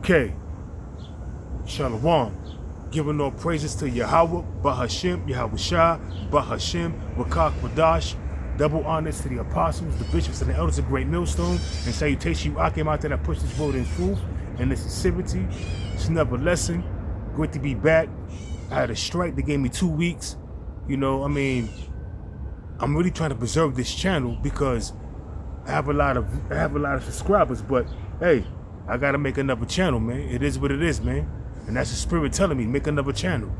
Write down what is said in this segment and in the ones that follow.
Okay, Shalom. Giving all praises to Yahweh, Bahashem, Yahweh Shah, Bahashem, Wakak Wadash. Double honors to the apostles, the bishops, and the elders of Great Millstone. And salutation you, I came out there that pushed this word in truth and in sincerity. It's another lesson. Great to be back. I had a strike. They gave me 2 weeks. You know, I mean, I'm really trying to preserve this channel because I have a lot of subscribers, but hey, I gotta make another channel, man. It is what it is, man. And that's the spirit telling me, make another channel.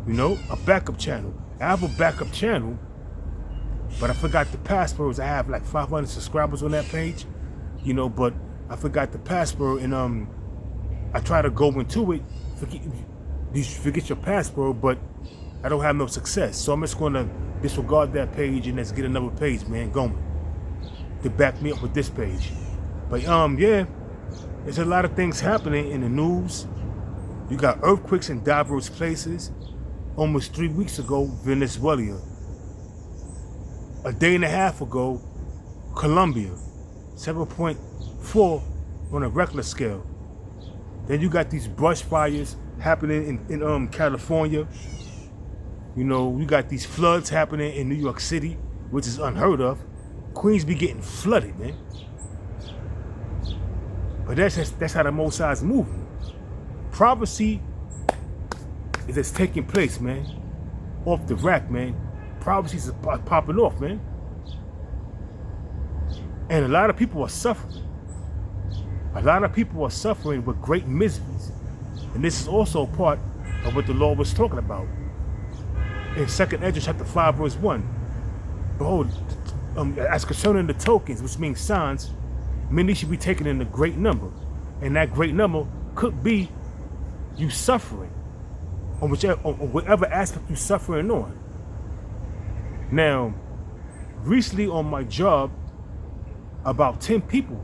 You know, a backup channel. I have a backup channel, but I forgot the passwords. I have like 500 subscribers on that page, you know, but I forgot the password, and I try to go into it, forget your password, but I don't have no success. So I'm just gonna disregard that page and let's get another page, man, going to back me up with this page. But yeah, there's a lot of things happening in the news. You got earthquakes in diverse places. Almost 3 weeks ago, Venezuela. A day and a half ago, Colombia, 7.4 on a Richter scale. Then you got these brush fires happening in California. You know, you got these floods happening in New York City, which is unheard of. Queens be getting flooded, man. But that's how the Most High's moving. Prophecy is just taking place, man. Off the rack, man. Prophecies are popping off, man. And a lot of people are suffering. A lot of people are suffering with great miseries. And this is also part of what the Lord was talking about. In 2nd Ezra chapter 5, verse 1. Behold, as concerning the tokens, which means signs, many should be taken in a great number. And that great number could be you suffering on whatever aspect you're suffering on. Now, recently on my job, about 10 people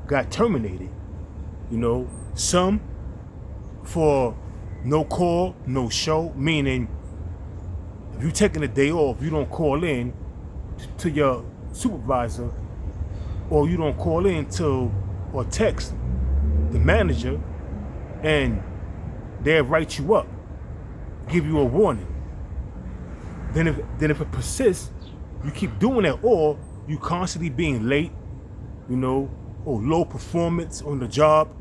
got terminated. You know, some for no call, no show, meaning if you're taking a day off, you don't call in to your supervisor, or you don't call in to or text the manager, and they'll write you up, give you a warning. Then if it persists, you keep doing that, or you constantly being late, you know, or low performance on the job,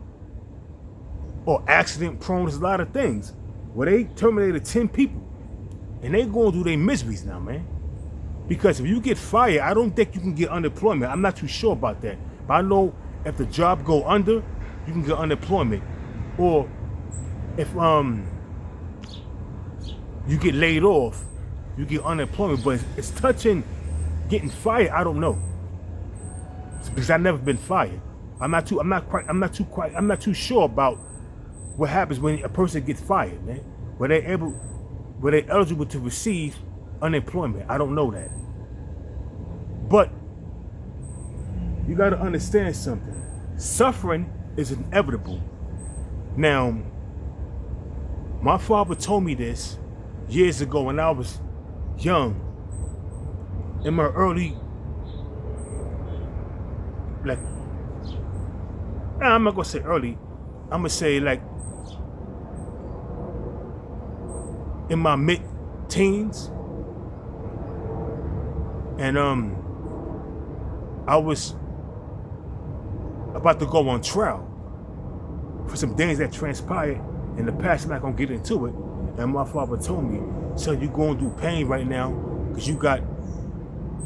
or accident prone. There's a lot of things. Well, they terminated 10 people, and they going through their miseries now, man. Because if you get fired, I don't think you can get unemployment. I'm not too sure about that. But I know if the job go under, you can get unemployment. Or if you get laid off, you get unemployment. But it's touching getting fired. I don't know, because I've never been fired. I'm not too sure about what happens when a person gets fired, man. Were they eligible to receive unemployment? I don't know that. But you got to understand something. Suffering is inevitable. Now, my father told me this years ago when I was young, in my early, like, I'm not gonna say early, I'm gonna say like in my mid-teens. And I was about to go on trial for some things that transpired in the past. I'm not gonna get into it. And my father told me, son, you're going through pain right now because you got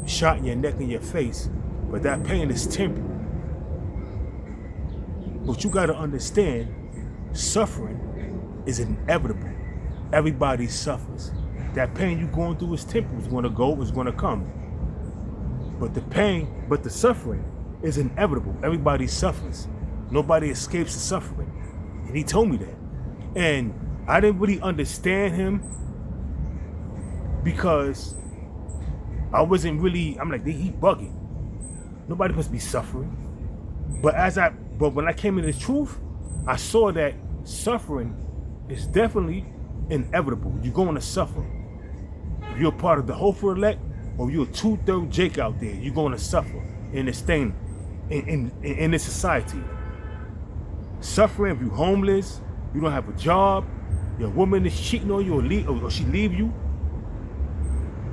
shot in your neck and your face, but that pain is temporary. But you gotta understand, suffering is inevitable. Everybody suffers. That pain you're going through is temporary. It's gonna go, it's gonna come. But the suffering is inevitable. Everybody suffers. Nobody escapes the suffering. And he told me that. And I didn't really understand him because I wasn't really, I'm like, he bugging. Nobody must be suffering. But when I came into the truth, I saw that suffering is definitely inevitable. You're going to suffer. If you're part of the hopeful elect, or you're a 2/3 Jake out there, you're going to suffer in this thing, in this society. Suffering if you homeless, you don't have a job, your woman is cheating on you or she leave you.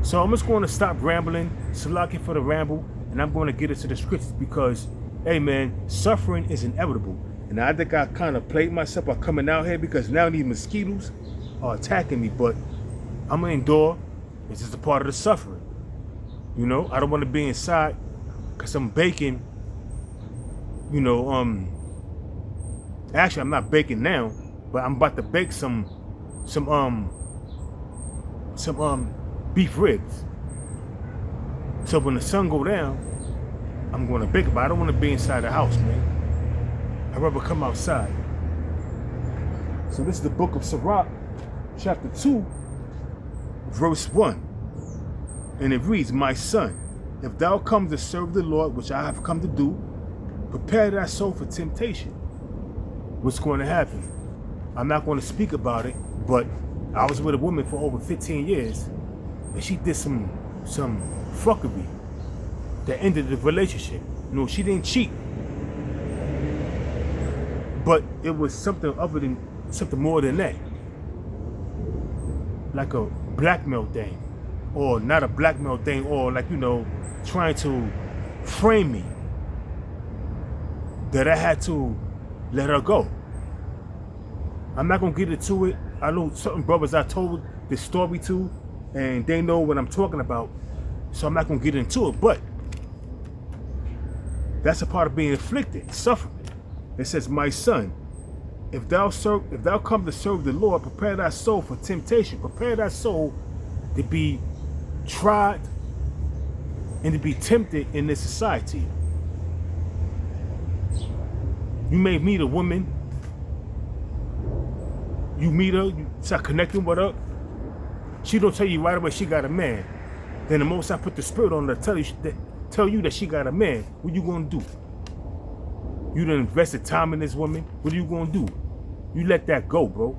So I'm just going to stop rambling, Salaki for the ramble, and I'm going to get into the scriptures because, hey man, suffering is inevitable. And I think I kind of played myself by coming out here because now these mosquitoes are attacking me, but I'm going to endure. It's just a part of the suffering. You know, I don't want to be inside because I'm baking, you know, actually I'm not baking now, but I'm about to bake some beef ribs. So when the sun go down, I'm going to bake it, but I don't want to be inside the house, man. I'd rather come outside. So this is the book of Sirach, chapter 2, verse 1. And it reads, my son, if thou come to serve the Lord, which I have come to do, prepare thy soul for temptation. What's going to happen? I'm not going to speak about it, but I was with a woman for over 15 years, and she did some fuckery that ended the relationship. You know, she didn't cheat, but it was something more than that, like a blackmail thing, or not a blackmail thing, or like, you know, trying to frame me, that I had to let her go. I'm not gonna get into it. I know certain brothers I told this story to, and they know what I'm talking about, so I'm not gonna get into it, but that's a part of being afflicted, suffering. It says, my son, if thou come to serve the Lord, prepare thy soul for temptation. Prepare thy soul to be tried and to be tempted in this society. You may meet a woman, you meet her, you start connecting with her, she don't tell you right away she got a man. Then the most I put the spirit on her, tell you that she got a man. What you gonna do? You done invested time in this woman. What are you gonna do? You let that go, bro.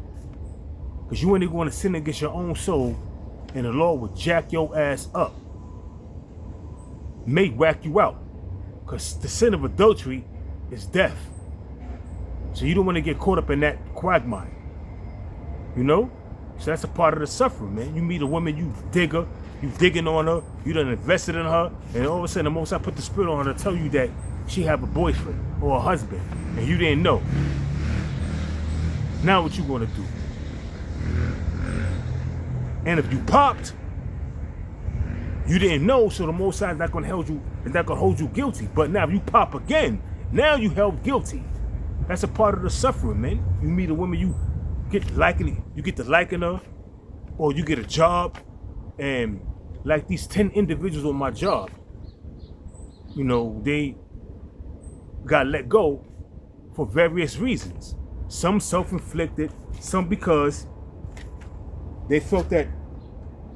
Because you ain't gonna sin against your own soul, and the Lord will jack your ass up. May whack you out. Because the sin of adultery is death. So you don't want to get caught up in that quagmire. You know? So that's a part of the suffering, man. You meet a woman, you dig her, you digging on her, you done invested in her, and all of a sudden the most I put the spirit on her to tell you that she have a boyfriend or a husband, and you didn't know. Now what you gonna do? And if you popped, you didn't know, so the Most High is not gonna hold you guilty. But now if you pop again, now you held guilty. That's a part of the suffering, man. You meet a woman, you get to liking her, or you get a job, and like these 10 individuals on my job, you know, they got let go for various reasons. Some self-inflicted, some because they felt that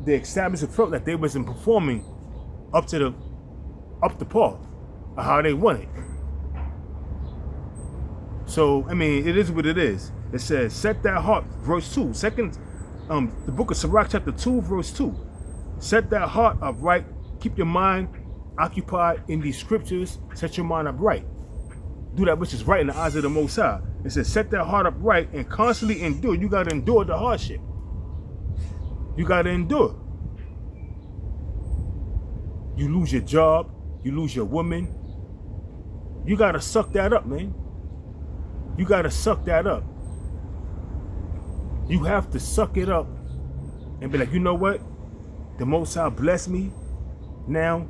the establishment felt that they wasn't performing up to par of how they wanted. So, I mean, it is what it is. It says, set thy heart, verse 2. The book of Sirach, chapter 2, verse 2. Set thy heart upright, keep your mind occupied in these scriptures, set your mind upright. Do that which is right in the eyes of the Most High. It says, set that heart upright and constantly endure. You got to endure the hardship. You got to endure. You lose your job. You lose your woman. You got to suck that up, man. You got to suck that up. You have to suck it up and be like, you know what? The Most High bless me. Now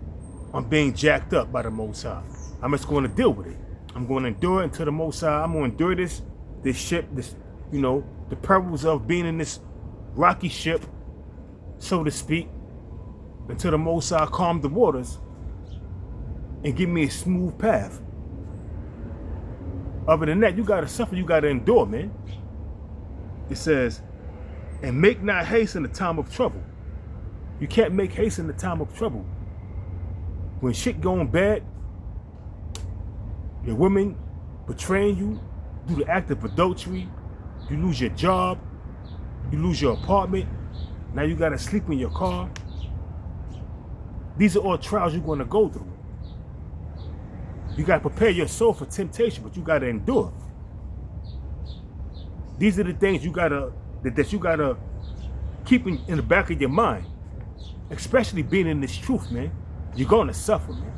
I'm being jacked up by the Most High. I'm just going to deal with it. I'm going to endure it until the Most High. I'm going to endure this ship, you know, the perils of being in this rocky ship, so to speak, until the Most High calm the waters and give me a smooth path. Other than that, you got to suffer, you got to endure, man. It says, and make not haste in the time of trouble. You can't make haste in the time of trouble. When shit going bad, your women betraying you, do the act of adultery, you lose your job, you lose your apartment, now you gotta sleep in your car. These are all trials you're gonna go through. You gotta prepare your soul for temptation, but you gotta endure. These are the things you gotta that you gotta keep in the back of your mind, especially being in this truth, man. You're gonna suffer, man.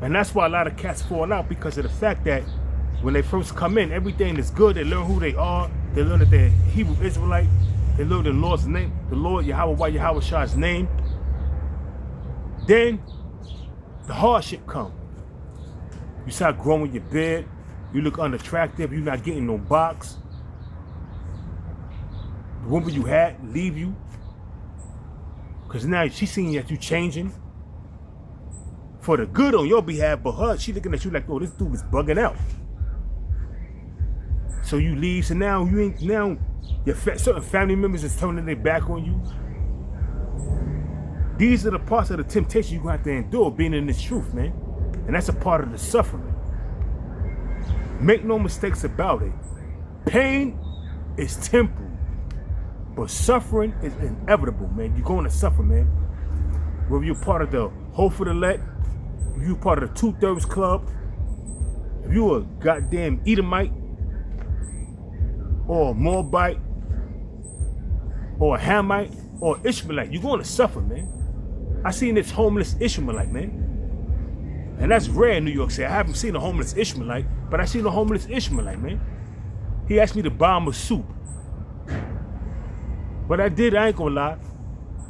And that's why a lot of cats fall out, because of the fact that when they first come in, everything is good. They learn who they are. They learn that they're Hebrew Israelite. They learn the Lord's name, the Lord Yahweh Shah's name. Then the hardship comes. You start growing your beard. You look unattractive. You're not getting no box. The woman you had leave you, because now she's seeing that you changing for the good on your behalf, but her, she looking at you like, oh, this dude is bugging out. So you leave. So now you ain't, now your certain family members is turning their back on you. These are the parts of the temptation you're gonna have to endure being in this truth, man. And that's a part of the suffering. Make no mistakes about it. Pain is temporal, but suffering is inevitable, man. You're going to suffer, man. Whether you're part of the Hope for the Let, if you're part of the 2/3 Club, if you're a goddamn Edomite, or a Moabite, or a Hamite, or Ishmaelite, you're going to suffer, man. I seen this homeless Ishmaelite, man. And that's rare in New York City. I haven't seen a homeless Ishmaelite, but I seen a homeless Ishmaelite, man. He asked me to buy him a soup. But I did, I ain't gonna lie.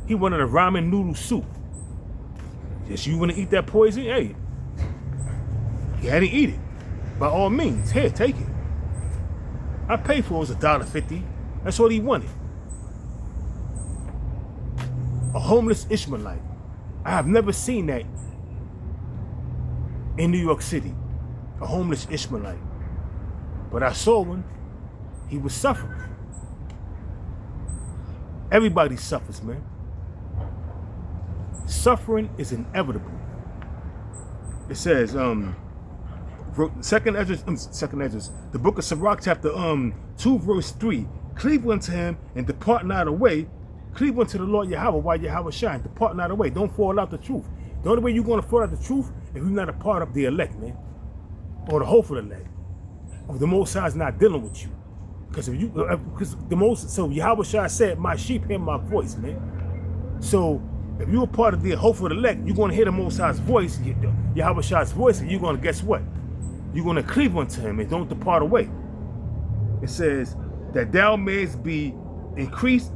He wanted a ramen noodle soup. Just, you wanna eat that poison? Hey, he had to eat it. By all means, here, take it. I paid for it, was $1.50. That's what he wanted. A homeless Ishmaelite. I have never seen that in New York City. A homeless Ishmaelite. But I saw one. He was suffering. Everybody suffers, man. Suffering is inevitable. It says, Second Ezra, the book of Sirach, chapter 2, verse 3. Cleave unto him and depart not away. Cleave unto the Lord Yahweh shine. Depart not away. Don't fall out the truth. The only way you're going to fall out the truth if you're not a part of the elect, man, or the hope for the elect, or the Most High is not dealing with you. Because if you, because the Most, so Yahweh Shah said, "My sheep hear my voice," man. So if you're a part of the hope for the elect, you're going to hear the Most High's voice, Yahweh Shah's voice, and you're going to, guess what? You're going to cleave unto him and don't depart away. It says that thou mayest be increased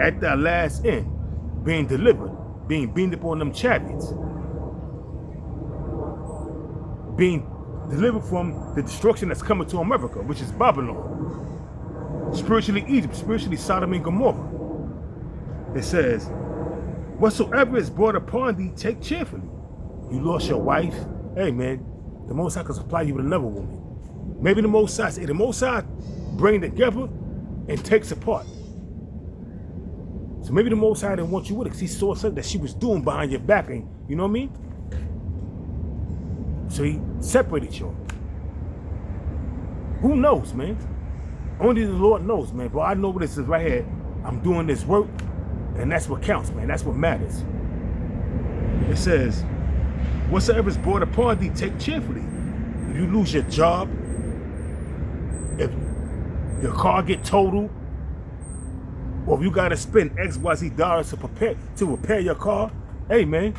at thy last end, being delivered, being beamed upon them chariots, being delivered from the destruction that's coming to America, which is Babylon, spiritually Egypt, spiritually Sodom and Gomorrah. It says, whatsoever is brought upon thee, take cheerfully. You lost your wife, hey man, the Most High can supply you with another woman. Maybe the Most High, the Most High bring together and takes apart. So maybe the Most High didn't want you with it because he saw something that she was doing behind your back, and you know what I mean? So he separated you. Who knows, man? Only the Lord knows, man. But I know what this is right here. I'm doing this work, and that's what counts, man. That's what matters. It says, whatsoever is brought upon thee, take cheerfully. If you lose your job, if your car get totaled, or if you gotta spend XYZ dollars to repair your car, hey man,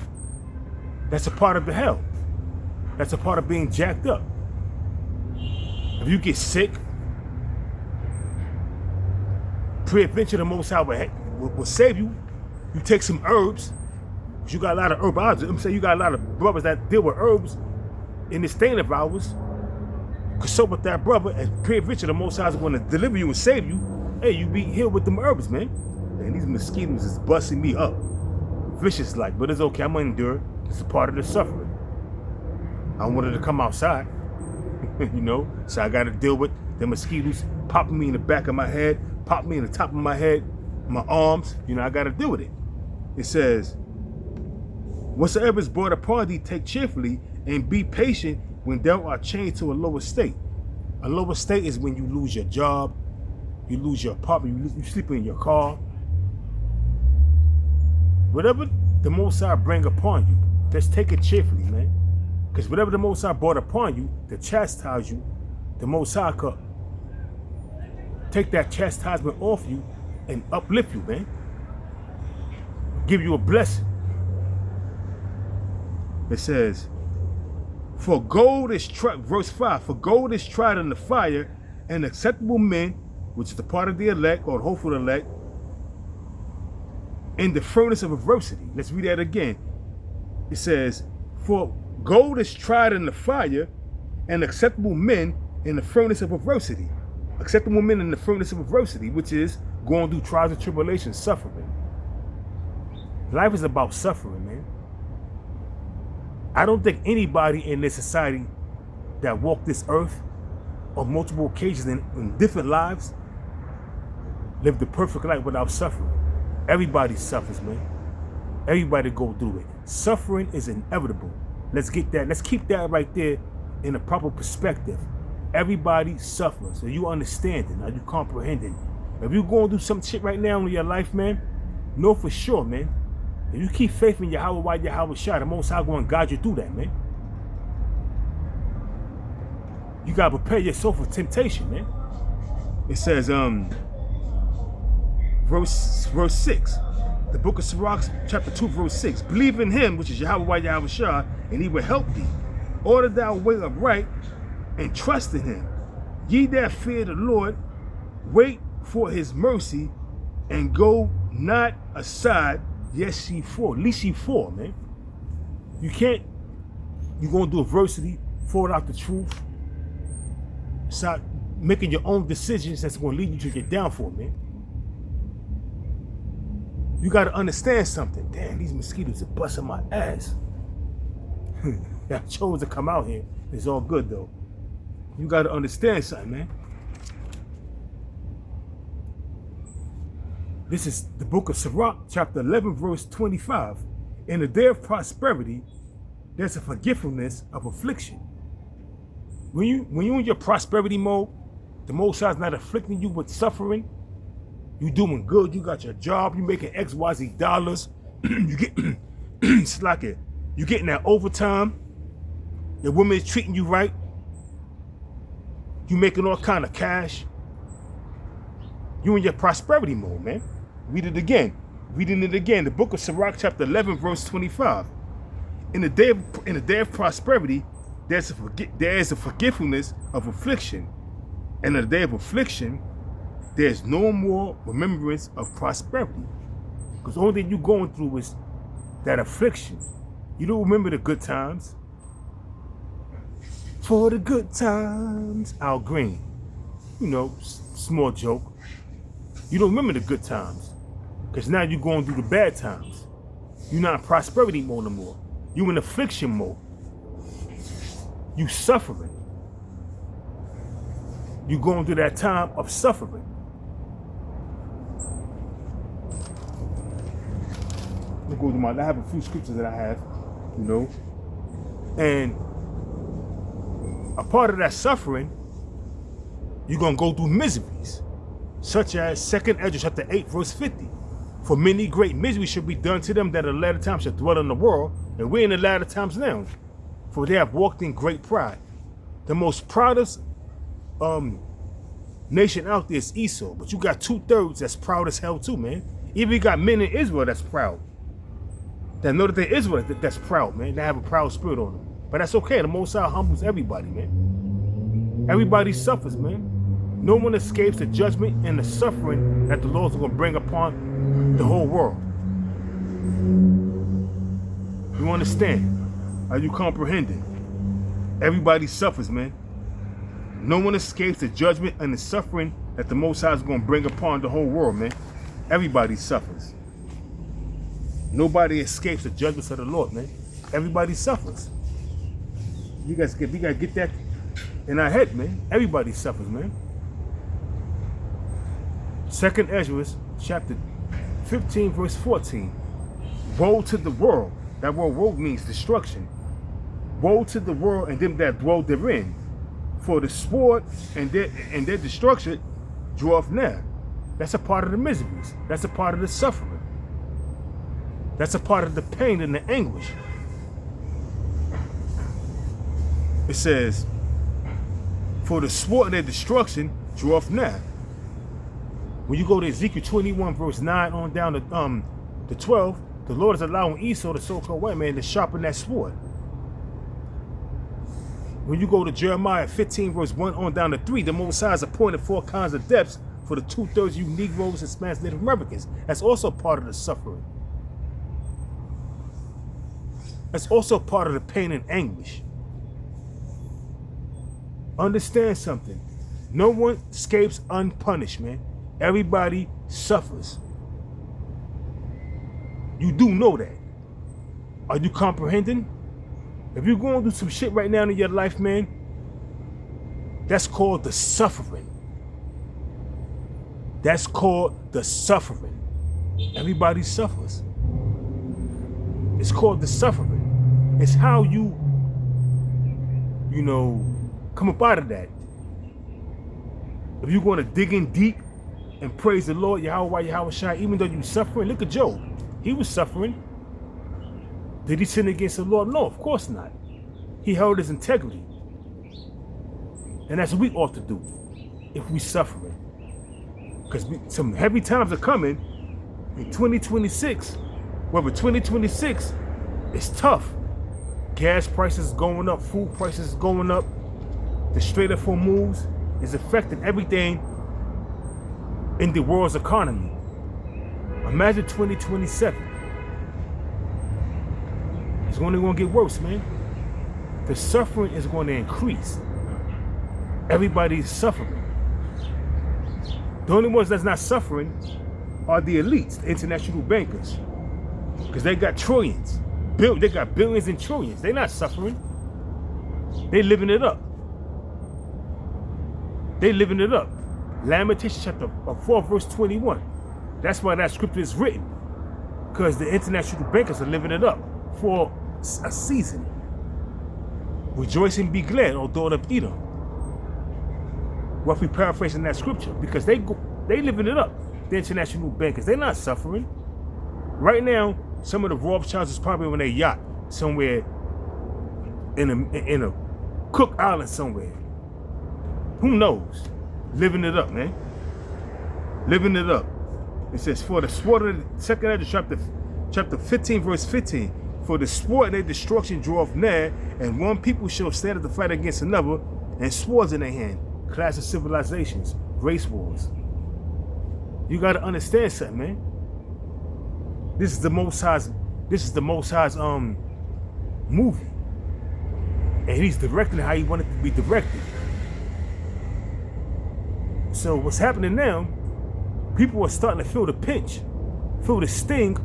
that's a part of the hell. That's a part of being jacked up. If you get sick, pre-adventure the Most High will save you. You take some herbs, because you got a lot of herbs. I'm saying you got a lot of brothers that deal with herbs in this thing of ours. Consult with that brother, and pre-adventure the Most High is going to deliver you and save you. Hey, you be healed with them herbs, man. And these mosquitoes is busting me up. Vicious like, but it's okay, I'm gonna endure. It's a part of the suffering. I wanted to come outside, you know, so I gotta deal with the mosquitoes popping me in the back of my head, popping me in the top of my head, my arms, you know, I gotta deal with it. It says, whatsoever is brought upon thee, take cheerfully, and be patient when thou art changed to a lower state. A lower state is when you lose your job, you lose your apartment, you sleep in your car. Whatever the Most High bring upon you, just take it cheerfully, man. Because whatever the Most High brought upon you to chastise you, the Most High could take that chastisement off you and uplift you, man. Give you a blessing. It says, for gold is tried, verse 5, for gold is tried in the fire, and acceptable men, which is the part of the elect, or the hopeful elect, in the furnace of adversity. Let's read that again. It says, for gold is tried in the fire, and acceptable men in the furnace of adversity. Acceptable men in the furnace of adversity, which is going through trials and tribulations, suffering. Life is about suffering, man. I don't think anybody in this society that walked this earth on multiple occasions in different lives lived the perfect life without suffering. Everybody suffers, man. Everybody go through it. Suffering is inevitable. Let's get that. Let's keep that right there in a proper perspective. Everybody suffers. Are you understanding? Are you comprehending? If you're going through some shit right now in your life, man, know for sure, man. If you keep faith in Yahweh while Yahweh shot, the Most High going to guide you through that, man. You got to prepare yourself for temptation, man. It says, verse 6, the book of Sirach, chapter 2, verse 6. Believe in him, which is Yahweh while Yahweh shot, and he will help thee. Order thou way upright, and trust in him. Ye that fear the Lord, wait for his mercy, and go not aside. Yes, ye for. At least ye for, man. You can't. You're going to do adversity, fall out the truth. Start making your own decisions that's going to lead you to your downfall, man. You got to understand something. Damn, these mosquitoes are busting my ass. I chose to come out here. It's all good, though. You got to understand something, man. This is the book of Sirach, chapter 11, verse 25. In the day of prosperity, there's a forgetfulness of affliction. When you in your prosperity mode, the Most High is not afflicting you with suffering. You doing good. You got your job. You making XYZ dollars. You get it's like it. You getting that overtime. Your woman is treating you right. You making all kind of cash. You in your prosperity mode, man. Read it again. Reading it again. The book of Sirach, chapter 11, verse 25. In the day of prosperity, there is a forgetfulness of affliction. And in the day of affliction, there's no more remembrance of prosperity. Because the only thing you're going through is that affliction. You don't remember the good times. For the good times. Al Green. You know, small joke. You don't remember the good times. Because now you're going through the bad times. You're not in prosperity mode no more. You're in affliction mode. You suffering. You're going through that time of suffering. Let me go to I have a few scriptures that I have, you know. And a part of that suffering, you're going to go through miseries. Such as 2nd Ezra chapter 8, verse 50. For many great miseries should be done to them that in the latter times shall dwell in the world, and we're in the latter times now. For they have walked in great pride. The most proudest nation out there is Esau, but you got 2/3 that's proud as hell too, man. Even you got men in Israel that's proud. That know that they're Israel that's proud, man. They have a proud spirit on them. But that's okay. The Most High humbles everybody, man. Everybody suffers, man. No one escapes the judgment and the suffering that the Lord's going to bring upon the whole world. You understand? Are you comprehending? Everybody suffers, man. No one escapes the judgment and the suffering that the Most High is going to bring upon the whole world, man. Everybody suffers. Nobody escapes the judgments of the Lord, man. Everybody suffers. We got to get that in our head, man. Everybody suffers, man. 2nd Ezra, chapter 15, verse 14. Woe to the world. That word woe means destruction. Woe to the world and them that dwell therein. For the sword and their destruction draweth near. That's a part of the miseries. That's a part of the suffering. That's a part of the pain and the anguish. It says, for the sword and their destruction draweth near. When you go to Ezekiel 21 verse 9 on down to 12, the Lord is allowing Esau, the so-called white man, to sharpen that sword. When you go to Jeremiah 15 verse 1 on down to 3, the Most High has appointed 4 kinds of deaths for the 2/3 of you Negroes and Spanish Native Americans. That's also part of the suffering. That's also part of the pain and anguish. Understand something. No one escapes unpunished, man. Everybody suffers. You do know that. Are you comprehending? If you're going through some shit right now in your life, man, that's called the suffering. That's called the suffering. Everybody suffers. It's called the suffering. It's how you come up out of that. If you're going to dig in deep and praise the Lord, Yahweh Shai, even though you're suffering, look at Job. He was suffering. Did he sin against the Lord? No, of course not. He held his integrity. And that's what we ought to do if we're suffering. Because some heavy times are coming in 2026. Well, but 2026 is tough. Gas prices going up, food prices going up. The Strait of Hormuz is affecting everything in the world's economy. Imagine 2027. It's only going to get worse, man. The suffering is going to increase. Everybody's suffering. The only ones that's not suffering are the elites, the international bankers. Because they got trillions. They got billions and trillions. They're not suffering. They living it up. They living it up. Lamentations chapter 4 verse 21. That's why that scripture is written. Because the international bankers are living it up for a season. Rejoice and be glad, O daughter of Edom. What if we paraphrasing that scripture? Because they living it up. The international bankers, they're not suffering. Right now, some of the Rothschilds is probably on their yacht somewhere in a Cook Island somewhere. Who knows? Living it up, man. Living it up. It says, for the sword of the second Ezra, chapter 15, verse 15. For the sword and their destruction draweth nigh, and one people shall stand up to fight against another, and swords in their hand. Clash of civilizations, race wars. You gotta understand something, man. This is the Most High's movie. And he's directing it how he wanted it to be directed. So what's happening now, people are starting to feel the pinch, feel the sting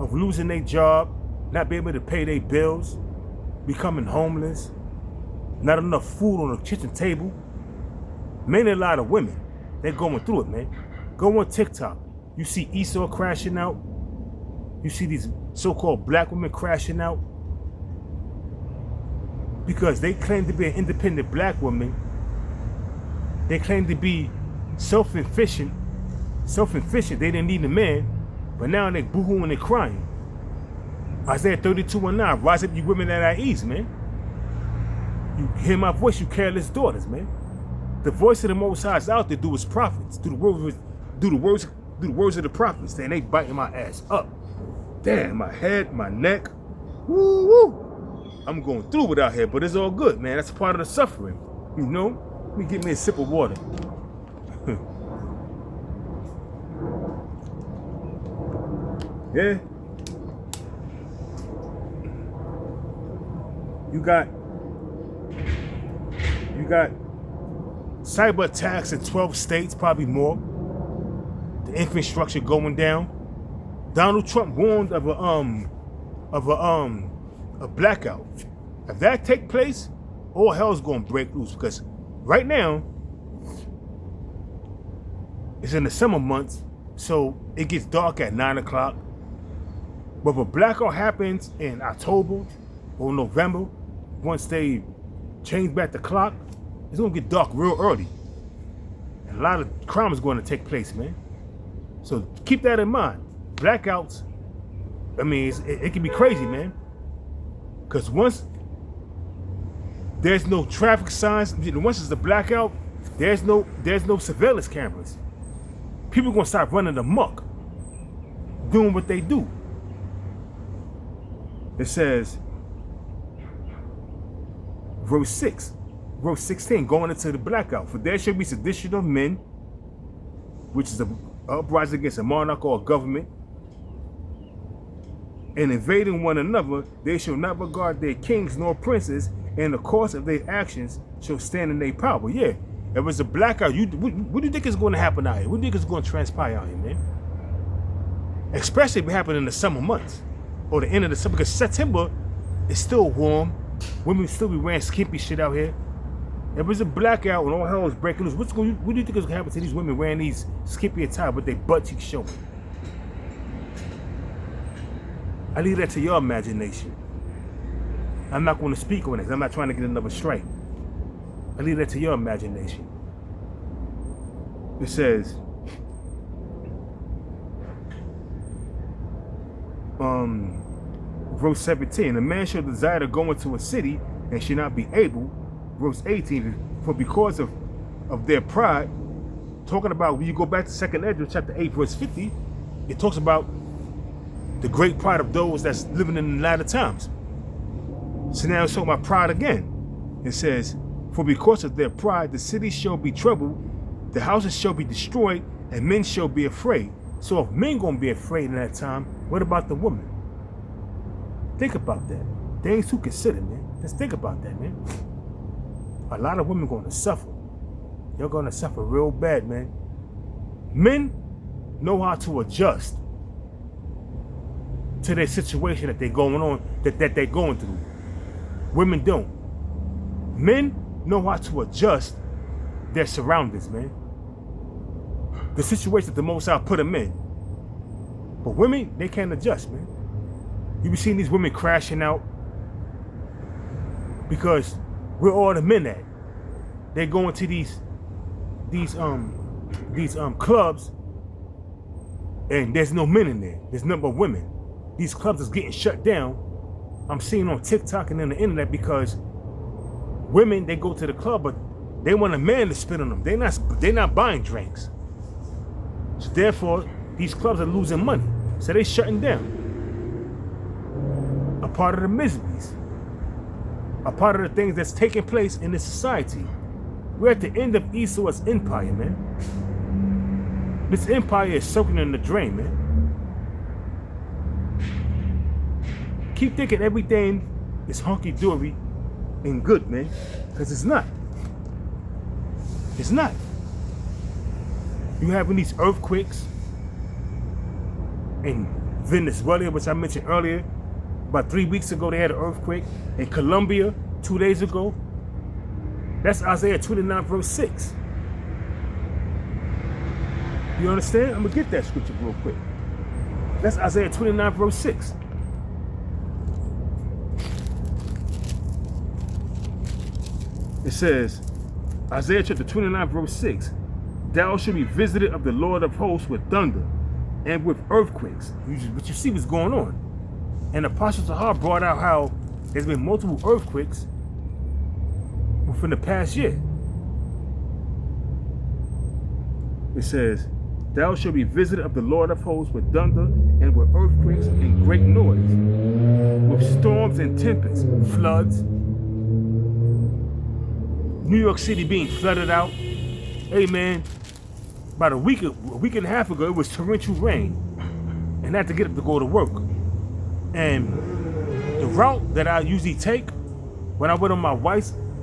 of losing their job, not being able to pay their bills, becoming homeless, not enough food on the kitchen table. Mainly a lot of women, they're going through it, man. Go on TikTok. You see Esau crashing out. You see these so-called black women crashing out. Because they claim to be an independent black woman. They claim to be self-efficient. They didn't need a man. But now they're boohooing and crying. Isaiah 32:9, rise up you women that are at ease, man. You hear my voice, you careless daughters, man. The voice of the Most High is out there through his prophets, through the words of the prophets, and they biting my ass up. Damn, my head, my neck. Woo woo. I'm going through it out here, but it's all good, man. That's part of the suffering. You know? Let me get me a sip of water. Yeah. You got cyber attacks in 12 states, probably more. The infrastructure going down. Donald Trump warned of a blackout. If that take place, all hell's gonna break loose, because right now it's in the summer months, so it gets dark at 9 o'clock. But if a blackout happens in October or November, once they change back the clock, it's gonna get dark real early. And a lot of crime is going to take place, man. So keep that in mind. Blackouts, I mean, it can be crazy, man. Because once there's no traffic signs, once it's a blackout, there's no surveillance cameras. People gonna start running amok, doing what they do. It says, verse 16, going into the blackout. For there shall be sedition of men, which is an uprising against a monarch or a government, and invading one another. They shall not regard their kings nor princes, and the course of their actions shall stand in their power. Yeah, if it's a blackout, what do you think is going to happen out here? What do you think is going to transpire out here, man? Especially if it happened in the summer months or the end of the summer, because September is still warm. Women still be wearing skimpy shit out here. If it's a blackout and all hell is breaking loose, what do you think is going to happen to these women wearing these skimpy attire with their butt cheeks showing? I leave that to your imagination. I'm not going to speak on it. I'm not trying to get another strike. I leave that to your imagination. It says, verse 17, a man shall desire to go into a city and shall not be able. Verse 18, for because of their pride, talking about, when you go back to 2nd Ezra chapter 8 verse 50, it talks about the great pride of those that's living in the latter times. So now it's talking about pride again. It says, for because of their pride, the city shall be troubled, the houses shall be destroyed, and men shall be afraid. So if men gonna be afraid in that time, what about the woman? Think about that. Things to consider, man. Let's think about that, man. A lot of women gonna suffer. They're gonna suffer real bad, man. Men know how to adjust to their situation that they're going on, that they're going through. Women don't. Men know how to adjust their surroundings, man. The situation that the Most High put them in. But women, they can't adjust, man. You be seeing these women crashing out because where all the men at? They go into these clubs and there's no men in there. There's nothing but women. These clubs is getting shut down. I'm seeing on TikTok and on the internet because women, they go to the club, but they want a man to spit on them. They're not buying drinks. So therefore, these clubs are losing money. So they shutting down. A part of the miseries. A part of the things that's taking place in this society. We're at the end of Esau's empire, man. This empire is soaking in the drain, man. Keep thinking everything is hunky-dory and good, man. Because it's not. It's not. You having these earthquakes in Venezuela, which I mentioned earlier. About 3 weeks ago, they had an earthquake. In Colombia, 2 days ago. That's Isaiah 29 verse 6. You understand? I'm going to get that scripture real quick. That's Isaiah 29 verse 6. It says, Isaiah chapter 29 verse 6, thou shalt be visited of the Lord of hosts with thunder and with earthquakes. But you see what's going on. And Apostle Tahar brought out how there's been multiple earthquakes within the past year. It says, thou shalt be visited of the Lord of hosts with thunder and with earthquakes and great noise, with storms and tempests, floods. New York City being flooded out. Hey man, about a week and a half ago, it was torrential rain. And I had to get up to go to work. And the route that I usually take when I went on the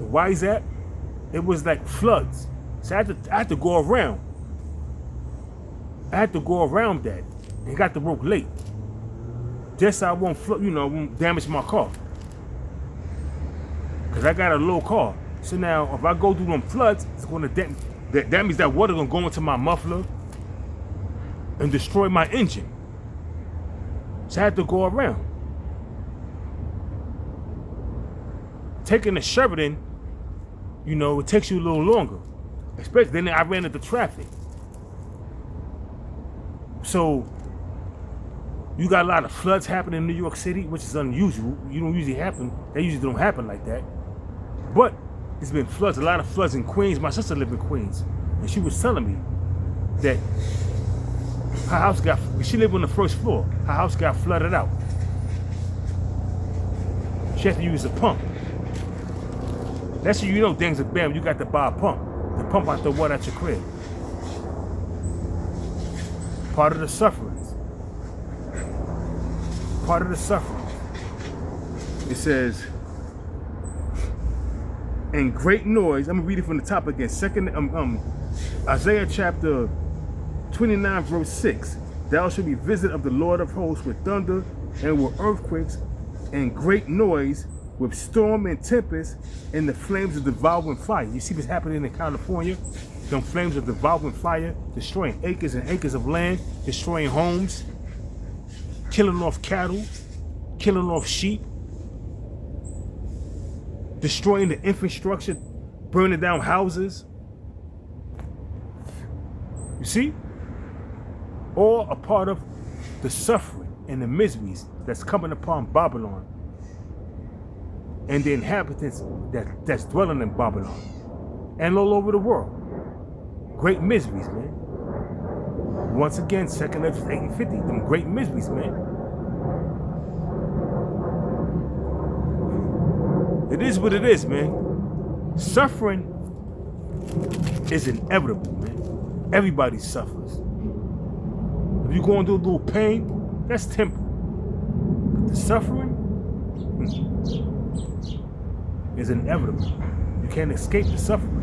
Wise app, it was like floods. So I had to go around. I had to go around that and got to work late. Just so I won't won't damage my car. Cause I got a low car. So now, if I go through them floods, it's going to that means that water going to go into my muffler and destroy my engine. So I had to go around. Taking the Sheridan, it takes you a little longer. Especially then I ran into traffic. So you got a lot of floods happening in New York City, which is unusual. You don't usually happen. They usually don't happen like that. But it's been floods, a lot of floods in Queens. My sister lived in Queens, and she was telling me that Her house got, she lived on the first floor. Her house got flooded out. She had to use a pump. That's how you know things are bad when you got to buy a pump. To pump out the water at your crib. Part of the sufferings. Part of the suffering. It says, and great noise. I'm gonna read it from the top again. Isaiah chapter 29 verse 6. Thou shalt be visited of the Lord of hosts with thunder and with earthquakes and great noise, with storm and tempest and the flames of devouring fire. You see what's happening in California? Them flames of devouring fire, destroying acres and acres of land, destroying homes, killing off cattle, killing off sheep, destroying the infrastructure, burning down houses. You see? All a part of the suffering and the miseries that's coming upon Babylon and the inhabitants that's dwelling in Babylon and all over the world. Great miseries, man. Once again, 2nd Letters 850, them great miseries, man. It is what it is, man. Suffering is inevitable, man. Everybody suffers. If you're going through a little pain, that's temporal. But the suffering is inevitable. You can't escape the suffering.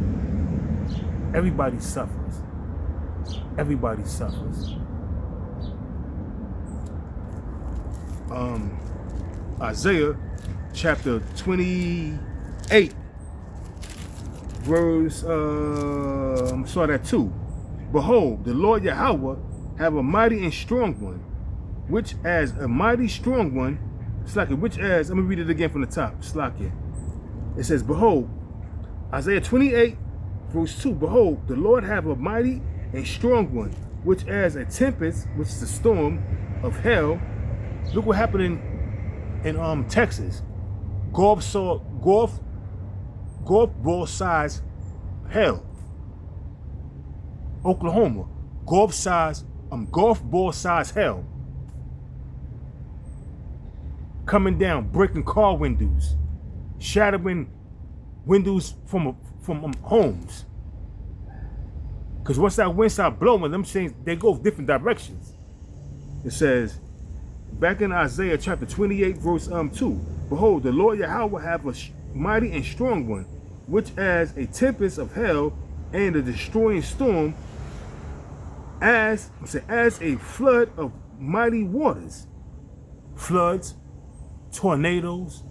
Everybody suffers. Everybody suffers. Isaiah chapter 28 verse start at 2. Behold, the Lord Yahweh have a mighty and strong one, which as a mighty strong one, which as, let me read it again from the top, Slakia. It says, behold, Isaiah 28 verse 2, behold, the Lord have a mighty and strong one, which as a tempest, which is a storm of hell. Look what happened in Texas. Golf ball size hell. Oklahoma, golf ball size hell. Coming down, breaking car windows, shattering windows from homes. Because once that wind starts blowing, them things, they go different directions. It says, back in Isaiah chapter 28 verse 2, behold, the Lord Yahweh have a mighty and strong one, which as a tempest of hell and a destroying storm, as a flood of mighty waters. Floods, tornadoes.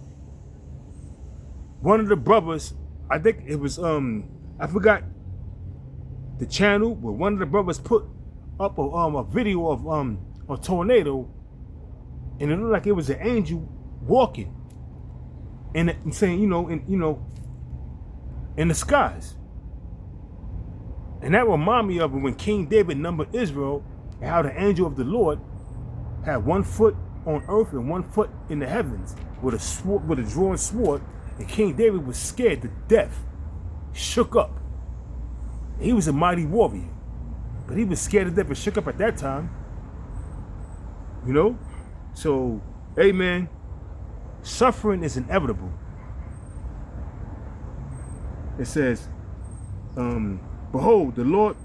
One of the brothers, I think it was I forgot the channel, but one of the brothers put up a video of a tornado, and it looked like it was an angel walking, and saying, in the skies. And that reminded me of when King David numbered Israel, and how the angel of the Lord had 1 foot on earth and 1 foot in the heavens with a drawn sword, and King David was scared to death, shook up. He was a mighty warrior, but he was scared to death and shook up at that time. So, amen. Suffering is inevitable. It says, behold, the Lord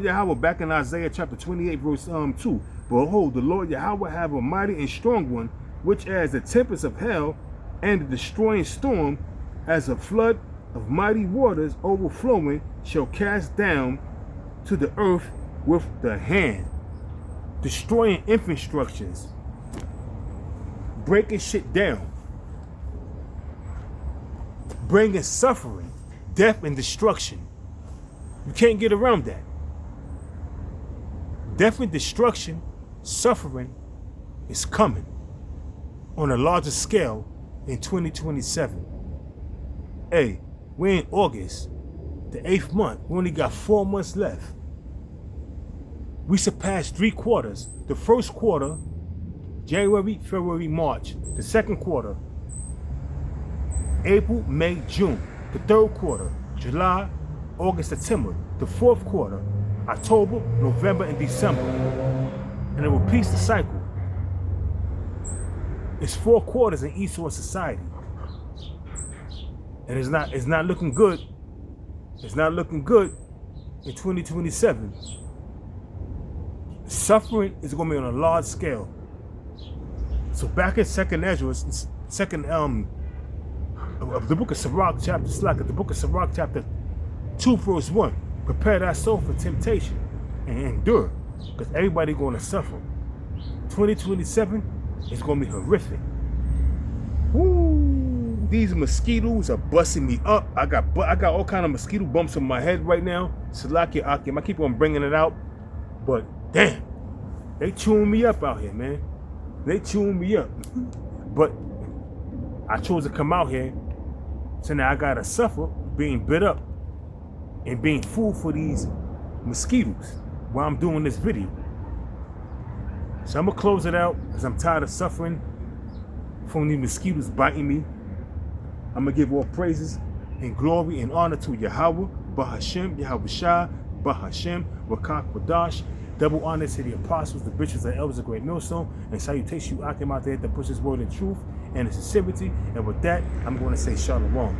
Yahweh, back in Isaiah chapter 28, verse 2. Behold, the Lord Yahweh have a mighty and strong one, which as the tempest of hell and the destroying storm, as a flood of mighty waters overflowing, shall cast down to the earth with the hand, destroying infrastructures, breaking shit down, bringing suffering, death, and destruction. You can't get around that. Death and destruction, suffering is coming on a larger scale in 2027. Hey, we're in August, the 8th month. We only got 4 months left. We surpassed 3 quarters. The first quarter, January, February, March. The second quarter, April, May, June. The third quarter, July, August, September. The fourth quarter, October, November, and December. And it repeats the cycle. It's 4 quarters in Esau society. And it's not looking good. It's not looking good in 2027. Suffering is going to be on a large scale. So back in second Ezra, of the book of Sirach, the book of Sirach, chapter 2, verse 1. Prepare thy soul for temptation and endure, because everybody going to suffer. 2027 is going to be horrific. Woo! These mosquitoes are busting me up. I got all kind of mosquito bumps on my head right now. Salakia Akim. I keep on bringing it out, but damn, they chewing me up out here, man. They chewing me up. But I chose to come out here, so now I gotta suffer being bit up and being food for these mosquitoes while I'm doing this video. So I'm gonna close it out because I'm tired of suffering from these mosquitoes biting me. I'm gonna give all praises and glory and honor to Yahweh, Bahashem, Yahweh Shah, Bahashem, Wakak Wadash. Double honor to the apostles, the bishops, the elders of Great Millstone, and salutation you Akim out there to push this word in truth and in sincerity. And with that, I'm going to say Shalom.